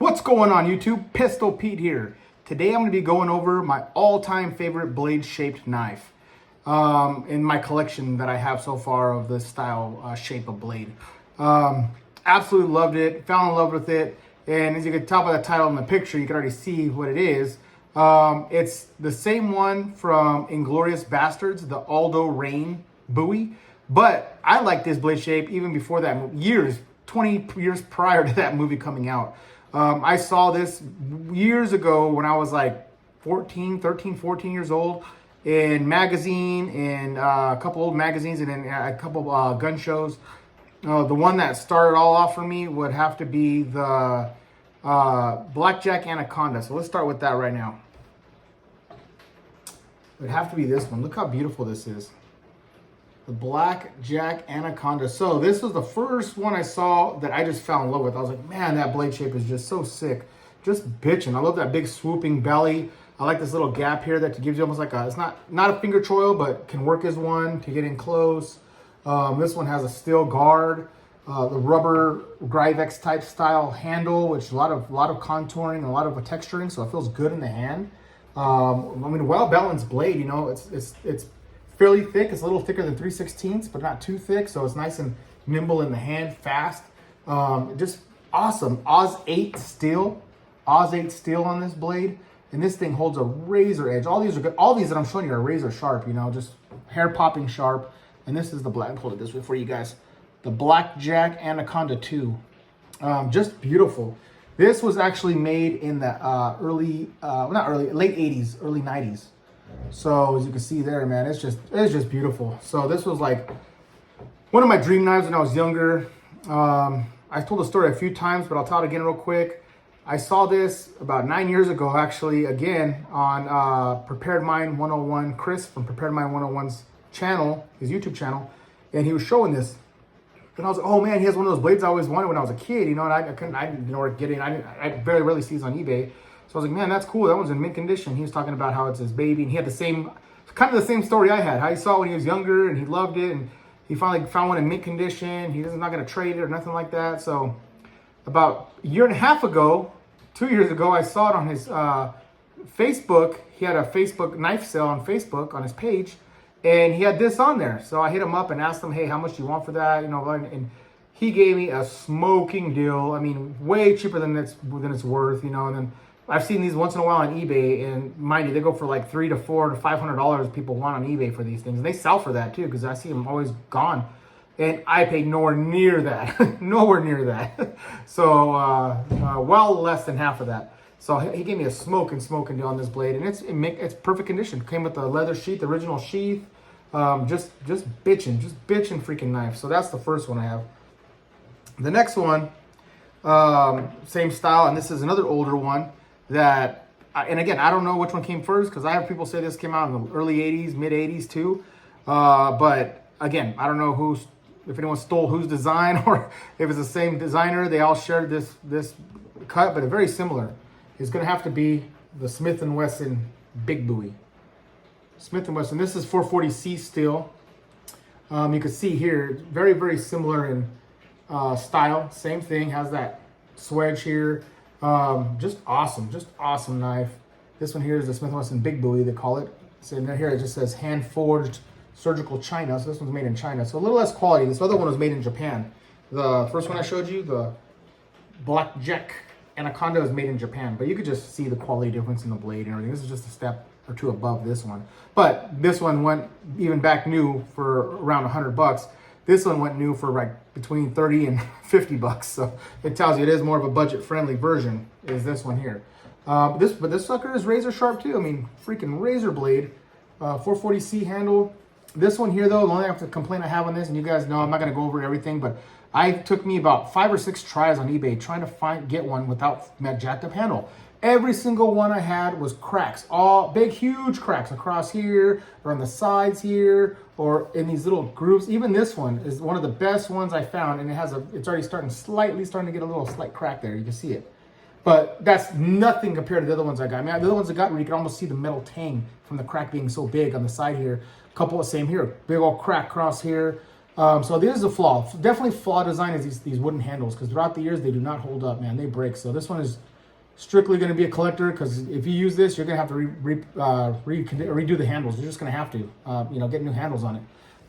What's going on YouTube? Pistol Pete here. Today I'm going to be going over my all-time favorite blade-shaped knife in my collection that I have so far of this style shape of blade. Absolutely loved it, fell in love with it, and as you can tell by the title in the picture, you can already see what it is. It's the same one from Inglourious Bastards, the Aldo Rain Bowie, but I like this blade shape even before that, 20 years prior to that movie coming out. I saw this years ago when I was like 13, 14 years old in magazine and a couple old magazines and then a couple gun shows. The one that started all off for me would have to be the Blackjack Anaconda. So let's start with that right now. It would have to be this one. Look how beautiful this is. The Blackjack Anaconda. So this was the first one I saw that I just fell in love with. I was like, man, that blade shape is just so sick. Just bitching. I love that big swooping belly. I like this little gap here that gives you almost like a, it's not a finger choil, but can work as one to get in close. This one has a steel guard, the rubber Gryvex type style handle, which a lot of contouring and a lot of texturing, so it feels good in the hand. I mean, well balanced blade. You know, it's fairly thick. It's a little thicker than 3/16, but not too thick, so it's nice and nimble in the hand, fast. Just awesome. Oz 8 steel on this blade, and this thing holds a razor edge. All these are good. All these that I'm showing you are razor sharp. You know, just hair popping sharp. And this is the black. Hold it this way for you guys. The Blackjack Anaconda 2. Just beautiful. This was actually made in the late 80s, early 90s. So as you can see there, man, it's just beautiful. So this was like one of my dream knives when I was younger. I've told the story a few times, but I'll tell it again real quick. I saw this about 9 years ago, actually, again on Prepared Mind 101, Chris from Prepared Mind 101's channel, his YouTube channel, and he was showing this. And I was like, oh man, he has one of those blades I always wanted when I was a kid, you know, and I didn't know where to get it. I very rarely see these on eBay. So I was like, man, that's cool. That one's in mint condition. He was talking about how it's his baby, and he had kind of the same story I had. How he saw it when he was younger, and he loved it, and he finally found one in mint condition. He's not going to trade it or nothing like that. So about a year and a half ago, 2 years ago, I saw it on his Facebook. He had a Facebook knife sale on Facebook on his page, and he had this on there. So I hit him up and asked him, hey, how much do you want for that? You know, and he gave me a smoking deal. I mean, way cheaper than it's worth, you know. And then I've seen these once in a while on eBay, and mind you, they go for like $300 to $400 to $500 people want on eBay for these things. And they sell for that too, because I see them always gone. And I paid nowhere near that, nowhere near that. So well less than half of that. So he gave me a smoking deal on this blade, and it's perfect condition. Came with the leather sheath, the original sheath. Just bitching freaking knife. So that's the first one I have. The next one, same style, and this is another older one that, and again, I don't know which one came first, because I have people say this came out in the early 80s, mid 80s too. But again, I don't know if anyone stole whose design or if it's the same designer. They all shared this cut, but it's very similar. It's going to have to be the Smith & Wesson Big Bowie. Smith & Wesson. This is 440C steel. You can see here, very, very similar in style. Same thing, has that swedge here. Just awesome knife. This one here is the Smith & Wesson Big Bowie, they call it. So in here it just says hand-forged surgical China. So this one's made in China. So a little less quality. This other one was made in Japan. The first one I showed you, the Blackjack Anaconda, was made in Japan. But you could just see the quality difference in the blade and everything. This is just a step or two above this one. But this one went even back new for around $100. This one went new for like between 30 and 50 bucks. So it tells you it is more of a budget-friendly version, is this one here. But this sucker is razor sharp too. I mean, freaking razor blade. 440C handle. This one here though, the only complaint I have on this, and you guys know I'm not gonna go over everything, but it took me about 5 or 6 tries on eBay trying to get one without that jacked up handle. Every single one I had was cracks, all big, huge cracks across here, or on the sides here, or in these little grooves. Even this one is one of the best ones I found, and it's already starting to get a little slight crack there. You can see it. But that's nothing compared to the other ones I got. I mean, the other ones I got where you can almost see the metal tang from the crack being so big on the side here. A couple of same here, big old crack across here. So this is a flaw. Definitely flaw design is these wooden handles, because throughout the years they do not hold up, man. They break. So this one is strictly going to be a collector, because if you use this, you're going to have to redo the handles. You're just going to have to, you know, get new handles on it.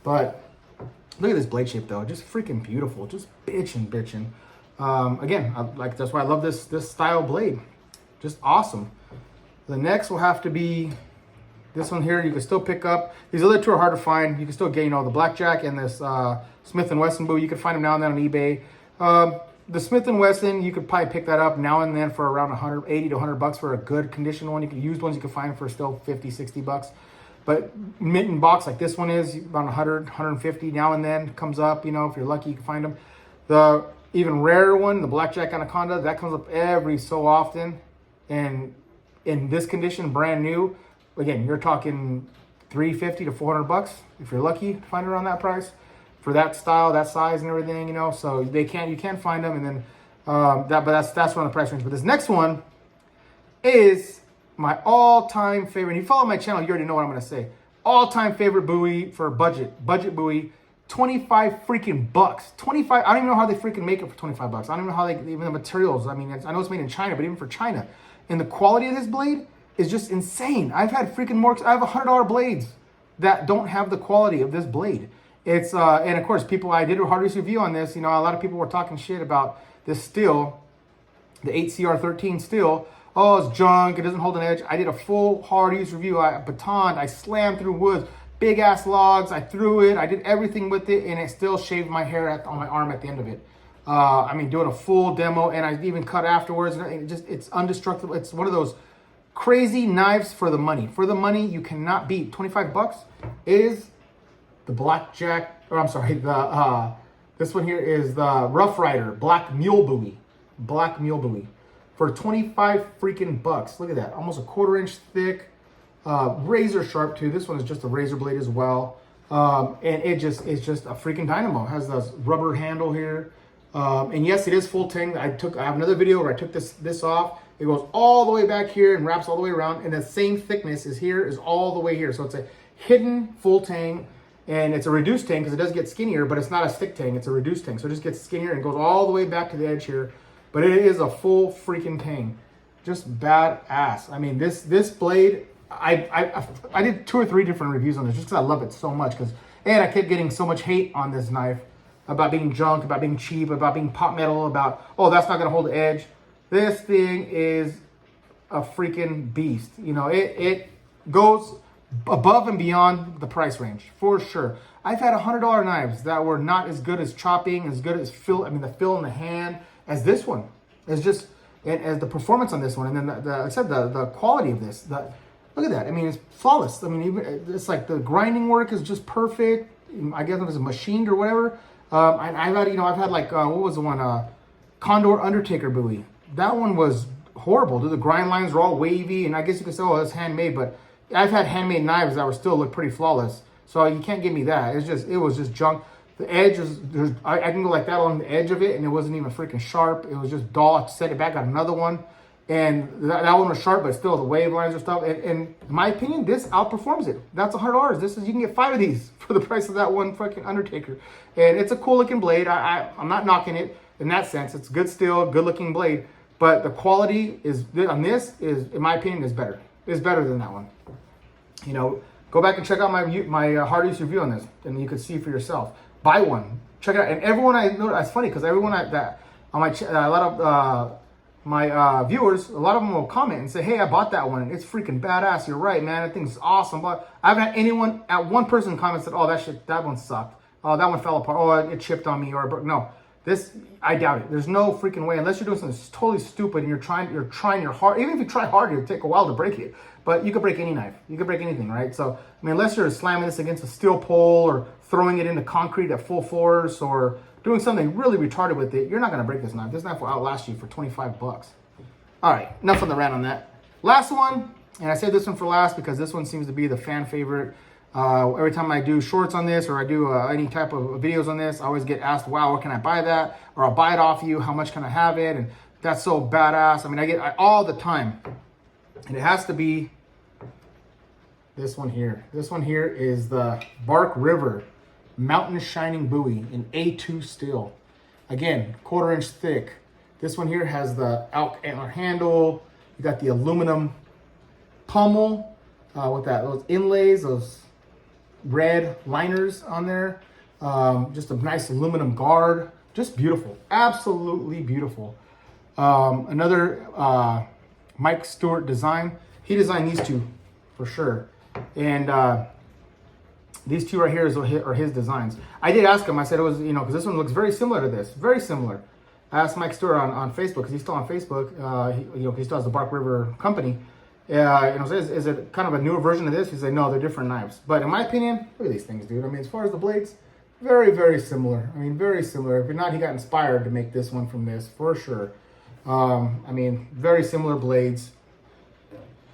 But look at this blade shape though, just freaking beautiful, just bitching. Again, like that's why I love this style blade, just awesome. The next will have to be this one here. You can still pick up. These other two are hard to find. You can still get, you know, the Blackjack and this Smith & Wesson bowie. You can find them now and then on eBay. The Smith & Wesson, you could probably pick that up now and then for around 180 to 100 bucks for a good condition one. You can use ones you can find for still 50, 60 bucks. But mint in box like this one is about 100, 150 now and then comes up. You know, if you're lucky, you can find them. The even rarer one, the Blackjack Anaconda, that comes up every so often. And in this condition, brand new, again, you're talking 350 to 400 bucks if you're lucky to find it around that price for that style, that size, and everything. You know, so you can find them, and then that's around the price range. But this next one is my all-time favorite. If you follow my channel, you already know what I'm going to say. All-time favorite bowie for budget bowie, 25 freaking bucks. 25. I don't even know how they freaking make it for 25 bucks. I don't even know how they, even the materials. I mean, I know it's made in China, but even for China, and the quality of this blade is just insane. I've had freaking more. I have $100 blades that don't have the quality of this blade. It's and of course, people, I did a hard use review on this. You know, a lot of people were talking shit about this steel, the 8CR13 steel. Oh, it's junk, it doesn't hold an edge. I did a full hard use review. I batoned, I slammed through woods, big ass logs, I threw it, I did everything with it, and it still shaved my hair on my arm at the end of it. I mean, doing a full demo, and I even cut afterwards, and it's indestructible. It's one of those crazy knives for the money. For the money, you cannot beat. 25 bucks is the Blackjack, or I'm sorry, this one here is the Ruff Rider Black Mule Bowie. For 25 freaking bucks. Look at that. Almost a 1/4 inch thick. Razor sharp too. This one is just a razor blade as well. And it's just a freaking dynamo. It has this rubber handle here. And yes, it is full tang. I have another video where I took this off. It goes all the way back here and wraps all the way around. And the same thickness is here, is all the way here. So it's a hidden full tang. And it's a reduced tang because it does get skinnier, but it's not a stick tang. It's a reduced tang. So it just gets skinnier and goes all the way back to the edge here. But it is a full freaking tang. Just badass. I mean, this blade, I did 2 or 3 different reviews on this just because I love it so much. And I kept getting so much hate on this knife about being junk, about being cheap, about being pot metal, about, oh, that's not going to hold the edge. This thing is a freaking beast. You know, it goes above and beyond the price range, for sure. I've had $100 knives that were not as good as chopping, as good as fill, I mean, the fill in the hand, as this one. It's just, as the performance on this one, and then like I said, the quality of this. Look at that. I mean, it's flawless. I mean, even it's like the grinding work is just perfect. I guess it was machined or whatever. And I've had like what was the one? Condor Undertaker bowie. That one was horrible. The grind lines were all wavy, and I guess you could say, oh, it's handmade, but I've had handmade knives that were still look pretty flawless. So you can't give me that. It was just junk. The edge is, I can go like that along the edge of it, and it wasn't even freaking sharp. It was just dull. I set it back, got another one, and that one was sharp, but still the wave lines and stuff. And in my opinion, this outperforms it. That's $100. You can get 5 of these for the price of that one fucking Undertaker. And it's a cool looking blade. I'm not knocking it in that sense. It's good steel, good looking blade, but the quality on this is, in my opinion, is better. It's better than that one. You know, go back and check out my hard use review on this, and you can see for yourself. Buy one, check it out. And everyone I know, it's funny because everyone that on my a lot of my viewers, a lot of them will comment and say, "Hey, I bought that one, and it's freaking badass. You're right, man. That thing's awesome." But I haven't had one person comment said, "Oh, that one sucked. Oh, that one fell apart. Oh, it chipped on me or broke." No, this, I doubt it. There's no freaking way, unless you're doing something totally stupid and you're trying your hard. Even if you try hard, it'll take a while to break it. But you could break any knife. You could break anything, right? So, I mean, unless you're slamming this against a steel pole or throwing it into concrete at full force or doing something really retarded with it, you're not going to break this knife. This knife will outlast you for 25 bucks. All right, enough on the rant on that. Last one, and I saved this one for last because this one seems to be the fan favorite. Every time I do shorts on this or I do any type of videos on this, I always get asked, wow, where can I buy that? Or I'll buy it off you. How much can I have it? And that's so badass. I mean, I get all the time. And it has to be this one here. This one here is the Bark River Mountain Shining Bowie in A2 steel. Again, 1/4 inch thick. This one here has the elk antler handle. You got the aluminum pommel with those inlays, those red liners on there. Just a nice aluminum guard. Just beautiful. Absolutely beautiful. Another Mike Stewart design. He designed these two for sure. And these two right here are his designs. I did ask him, I said it was, because this one looks very similar to this. Very similar. I asked Mike Stewart on Facebook, because he's still on Facebook. He still has the Bark River company. Is it kind of a newer version of this? He said, no, they're different knives. But in my opinion, look at these things, dude. I mean, as far as the blades, very, very similar. I mean, very similar. If not, he got inspired to make this one from this, for sure. I mean, very similar blades.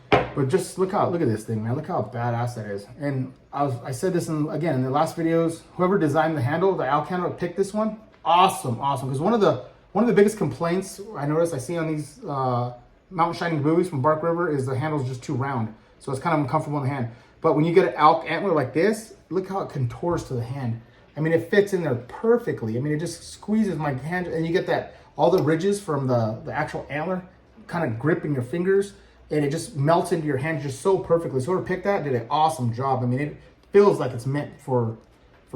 But just look at this thing, man. Look how badass that is. And I said this in the last videos. Whoever designed the handle, the elk handle, picked this one. Awesome. Because one of the biggest complaints I see on these Mountain Shining buoys from Bark River is the handle's just too round, so it's kind of uncomfortable in the hand. But when you get an elk antler like this, look how it contours to the hand. I mean, it fits in there perfectly. I mean, it just squeezes my hand, and you get all the ridges from the actual antler kind of grip in your fingers, and it just melts into your hand just so perfectly. So whoever picked that did an awesome job. I mean, it feels like it's meant for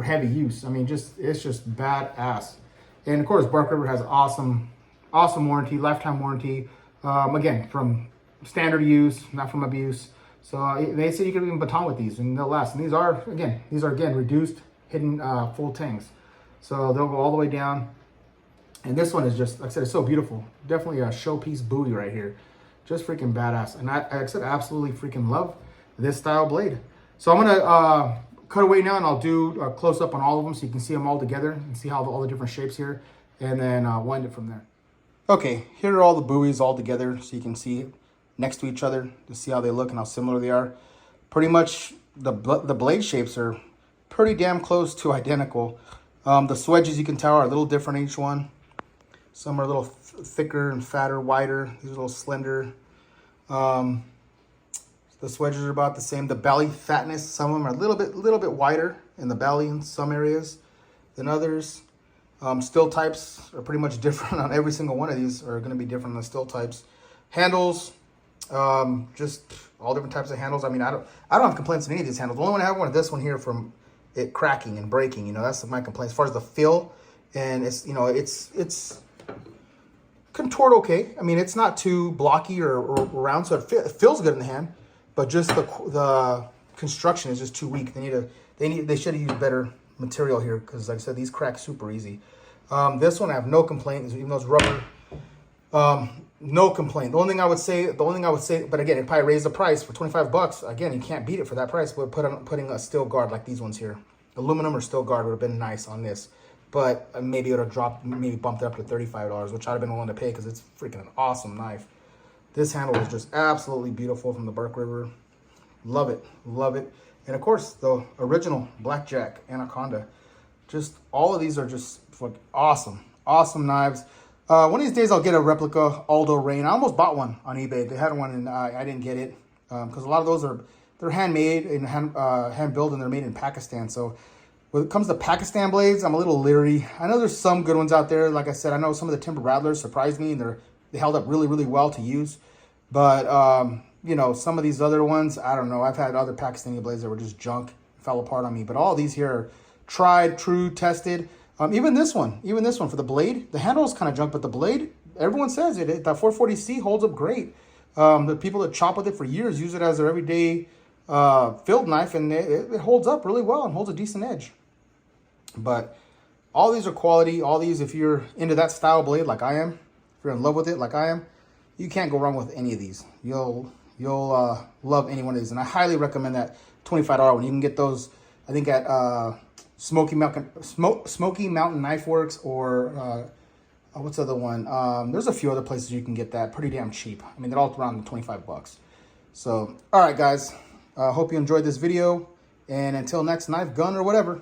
heavy use. I mean, it's just badass. And of course, Bark River has awesome warranty, lifetime warranty. Again, from standard use, not from abuse. So they say you can even baton with these and they'll last. And these are again reduced, hidden full tangs. So they'll go all the way down. And this one is just, like I said, it's so beautiful. Definitely a showpiece buoy right here. Just freaking badass. And I absolutely freaking love this style blade. So I'm gonna cut away now, and I'll do a close up on all of them so you can see them all together and see how all the different shapes here, and then wind it from there. Okay, here are all the buoys all together so you can see next to each other to see how they look and how similar they are. Pretty much the blade shapes are pretty damn close to identical. The swedges, you can tell, are a little different each one. Some are a little thicker and fatter, wider. These are a little slender. The swedges are about the same. The belly fatness, some of them are a little bit wider in the belly in some areas than others. Still types are pretty much different on every single one of these, are going to be different than the still types. Handles, just all different types of handles. I mean, I don't have complaints on any of these handles. The only one I have one is this one here from it cracking and breaking. That's my complaint as far as the feel. And it's contoured okay. I mean, it's not too blocky or round, so it feels good in the hand. But just the construction is just too weak. They should have used better material here, because like I said, these crack super easy. This one I have no complaint, even though it's rubber. No complaint. The only thing I would say, but again, it probably raised the price for 25 bucks. Again, you can't beat it for that price. But putting a steel guard like these ones here, aluminum or steel guard would have been nice on this. But maybe it would have dropped, maybe bumped it up to $35, which I'd have been willing to pay because it's freaking an awesome knife. This handle is just absolutely beautiful from the Bark River. Love it, love it. And of course, the original Blackjack Anaconda. Just all of these are just awesome, awesome knives. One of these days I'll get a replica Aldo Rain. I almost bought one on eBay. They had one and I didn't get it because a lot of those they're handmade and hand built, and they're made in Pakistan. So when it comes to Pakistan blades, I'm a little leery. I know there's some good ones out there. Like I said, I know some of the Timber Rattlers surprised me, and they held up really, really well to use. But some of these other ones, I don't know. I've had other Pakistani blades that were just junk, fell apart on me. But all these here are tried, true, tested. Even this one for the blade, the handle is kind of junk, but the blade, everyone says it. That 440C holds up great. The people that chop with it for years use it as their everyday field knife, and it holds up really well and holds a decent edge. But all these are quality. All these, if you're into that style blade like I am, if you're in love with it like I am, you can't go wrong with any of these. You'll love any one of these, and I highly recommend that $25 one. You can get those, I think, at Smoky Mountain Knife Works, or what's the other one? There's a few other places you can get that pretty damn cheap. I mean, they're all around the 25 bucks. So, all right, guys. Hope you enjoyed this video, and until next knife, gun, or whatever.